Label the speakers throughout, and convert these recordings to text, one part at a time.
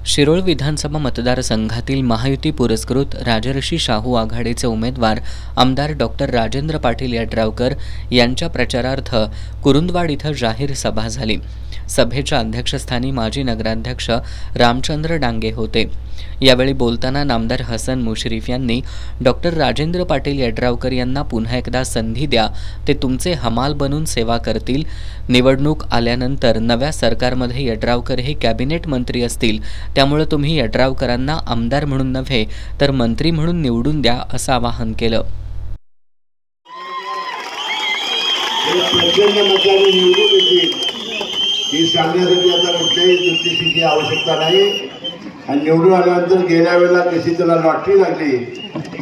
Speaker 1: शिरोळ विधानसभा मतदारसंघातील महायुती पुरस्कृत राजर्षी शाहू आघाडीचे उमेदवार आमदार डॉक्टर राजेंद्र पाटील यड्रावकर यांच्या प्रचारार्थ कुरुंदवाड इथं जाहीर सभा झाली। सभेच्या अध्यक्षस्थानी माजी नगराध्यक्ष रामचंद्र डांगे होते। यावेळी बोलताना नामदार हसन मुश्रीफ यांनी डॉक्टर राजेंद्र पाटील यड्रावकर यांना पुन्हा एकदा संधी द्या, ते तुमचे हमाल बनून सेवा करतील। निवडणूक आल्यानंतर नव्या सरकारमध्ये यड्रावकर हे कॅबिनेट मंत्री असतील, त्यामुळे तुम्ही यड्रावकरांना आमदार म्हणून नव्हे तर मंत्री म्हणून निवडून द्या, असं आवाहन केलं।
Speaker 2: ही सांगण्यासाठी आता कुठल्याही ज्योतिषीची आवश्यकता नाही। आणि निवडून आल्यानंतर गेल्या वेळेला कशी त्याला लॉटरी लागली,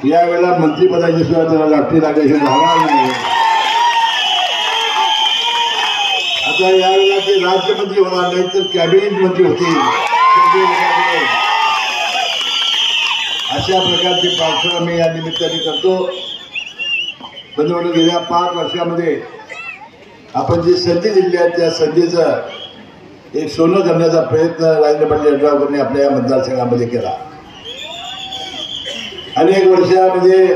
Speaker 2: यावेळेला मंत्रिपदाची सुद्धा त्याला लॉटरी लागल्याशिवाय राहणार नाही। आता यावेळेला ते राज्यमंत्री होणार नाही तर कॅबिनेट मंत्री होतील, अशा प्रकारची प्रार्थना मी या निमित्ताने करतो। बंधूंनो, गेल्या 5 वर्षामध्ये आपण जी संधी दिली आहे त्या संधीचं एक सोनं करण्याचा प्रयत्न राजेंद्र पाटील यड्रावकरांनी आपल्या या मतदारसंघामध्ये केला। अनेक वर्षामध्ये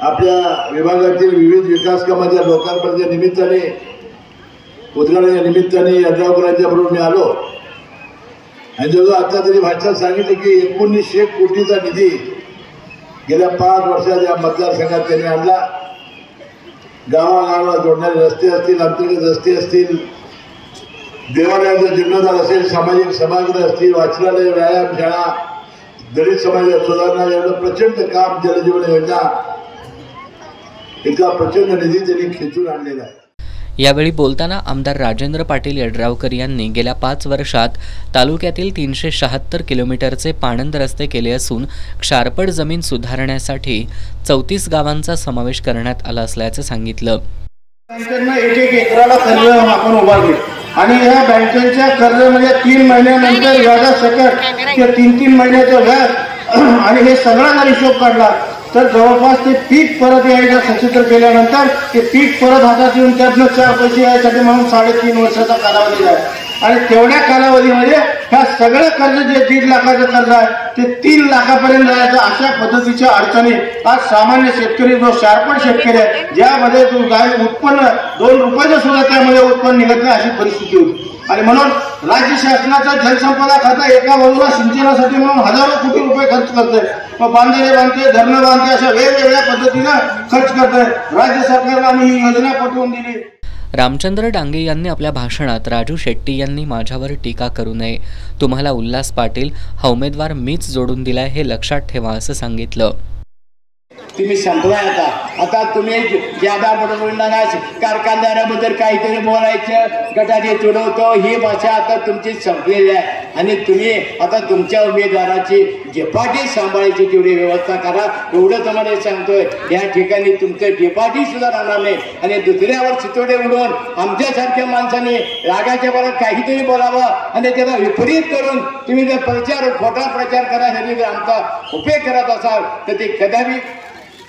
Speaker 2: आपल्या विभागातील विविध विकास कामांच्या लोकार्पणाच्या निमित्ताने, उद्घाटनाच्या निमित्ताने यड्रावकरांच्या बरोबर मी आलो आणि जेव्हा आता तरी भाषणात सांगितलं की 1900 कोटीचा निधी गेल्या 5 वर्षात या मतदारसंघात त्यांनी आणला। गावागावाला जोडणारे रस्ते असतील, अंतर्गत रस्ते असतील, देवालयाचा जीर्णोद्धार असेल, सामाजिक सभागृह असतील, वाचनालय, व्यायामशाळा, दलित समाजात सुधारणा, एवढं प्रचंड काम जलजीवन योजना, इतका प्रचंड निधी त्यांनी खेचून आणलेला आहे।
Speaker 1: यावेळी बोलताना आमदार राजेंद्र पाटील यड्रावकर यांनी गेल्या 5 वर्षात तालुक्यातील 376 किलोमीटरचे पाणंद रस्ते केले असून क्षारपड जमीन सुधारण्यासाठी 34 गावांचा समावेश करण्यात आला असल्याचं सांगितलं।
Speaker 3: एक एकराला कर्ज आपण उभारले आणि या बँकेच्या कर्जामध्ये 3 महिन्यानंतर व्याजासकट ते 3-3 महिन्याचं व्याज आणि हे सगळा जर हिशोब काढला तर जवळपास ते पीक परत यायला सचित्र केल्यानंतर ते पीक परत हातात येऊन त्यातनं 4 पैसे यायसाठी म्हणून 3.5 वर्षाचा कालावधी आहे। आणि तेवढ्या कालावधीमध्ये ह्या सगळं कर्ज जे 1.5 लाखाचं कर्ज आहे ते 3 लाखापर्यंत जायचं, अशा पद्धतीच्या अडचणी आज सामान्य शेतकरी, जो शारपड शेतकरी आहे, ज्यामध्ये उत्पन्न 2 रुपयाचं सुद्धा त्यामध्ये उत्पन्न निघत नाही, अशी परिस्थिती होती। आणि म्हणून राज्य शासनाचा जलसंपदा खाता एका बाजूला सिंचनासाठी म्हणून हजारो कोटी रुपये खर्च करतोय, मग बांधणे बांधते, धरणं बांधते, अशा वेगवेगळ्या पद्धतीनं खर्च करतोय। राज्य सरकारला आम्ही ही योजना पटवून दिली।
Speaker 1: रामचंद्र डांगे यांनी आपल्या भाषणात राजू शेट्टी यांनी माझ्यावर टीका करू नये, तुम्हाला उल्हास पाटील हा उमेदवार मीच जोडून दिलाय हे लक्षात ठेवा, असं सांगितलं।
Speaker 3: तुम्ही संपलाय आता तुम्ही ज्यादा बोलणार, कारखानदाराबद्दल काहीतरी बोलायचं, गटाचे तुडवतो, ही भाषा आता तुमची संपलेली आहे। आणि तुम्ही आता तुमच्या उमेदवाराची झेपाटी सांभाळायची तेवढी व्यवस्था करा, एवढं तुम्हाला सांगतोय। या ठिकाणी तुमचं झेपाटी सुद्धा राहणार नाही आणि दुसऱ्यावर चितोडे उडवून आमच्यासारख्या माणसाने रागाच्या भरात काहीतरी बोलावं आणि त्याला विपरीत करून तुम्ही जर खोटा प्रचार करायसाठी जर आमचा उपयोग करत असाल तर ते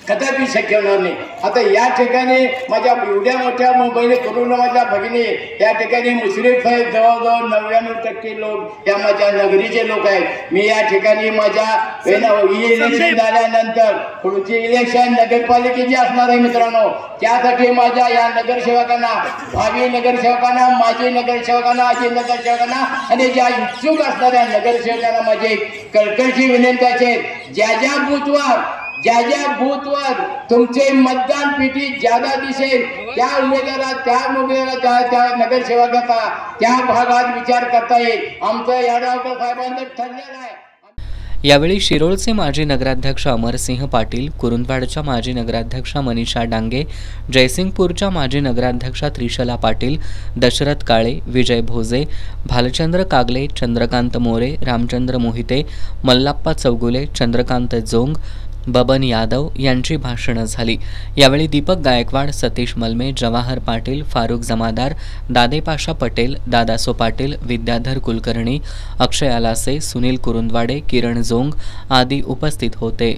Speaker 3: कदापि शक्य होणार नाही। आता या ठिकाणी माझ्या एवढ्या मोठ्या मुंबईने करून माझ्या भगिनी या ठिकाणी मुश्रीफ आहेत, जवळजवळ 99% लोक या माझ्या नगरीचे लोक आहेत। मी या ठिकाणी माझ्या इलेक्शन झाल्यानंतर पुढची इलेक्शन नगरपालिकेची असणार आहे मित्रांनो, त्यासाठी माझ्या या नगरसेवकांना, भावी नगरसेवकांना, माजी नगरसेवकांना, आजी नगरसेवकांना आणि ज्या इच्छुक असणाऱ्या नगरसेवकांना माझी कळकळीची विनंती असेल, ज्या बूथवर तुमचे मतदान पेटी ज्यादा दिसेल त्या उमेदवारा त्या नगरसेवकाचा त्या भागात विचार करता येईल। आमचं यड्रावकर साहेबांचं ठरलेलं आहे।
Speaker 1: यावेळी शिरोळचे माजी नगराध्यक्ष अमरसिंह पाटील, कुरुंदवाडच्या माजी नगराध्यक्षा मनीषा डांगे, जयसिंगपूरच्या माजी नगराध्यक्षा त्रिशला पाटील, दशरथ काळे, विजय भोजे, भालचंद्र कागले, चंद्रकांत मोरे, रामचंद्र मोहिते, मल्लाप्पा चौगुले, चंद्रकांत जोंग, बबन यादव यांची भाषणं झाली। यावेळी दीपक गायकवाड, सतीश मलमे, जवाहर पाटील, फारुख जमादार, दादेपाशा पटेल, दादासो पाटील, विद्याधर कुलकर्णी, अक्षय आलासे, सुनील कुरुंदवाडे, किरण जोंग आदी उपस्थित होते।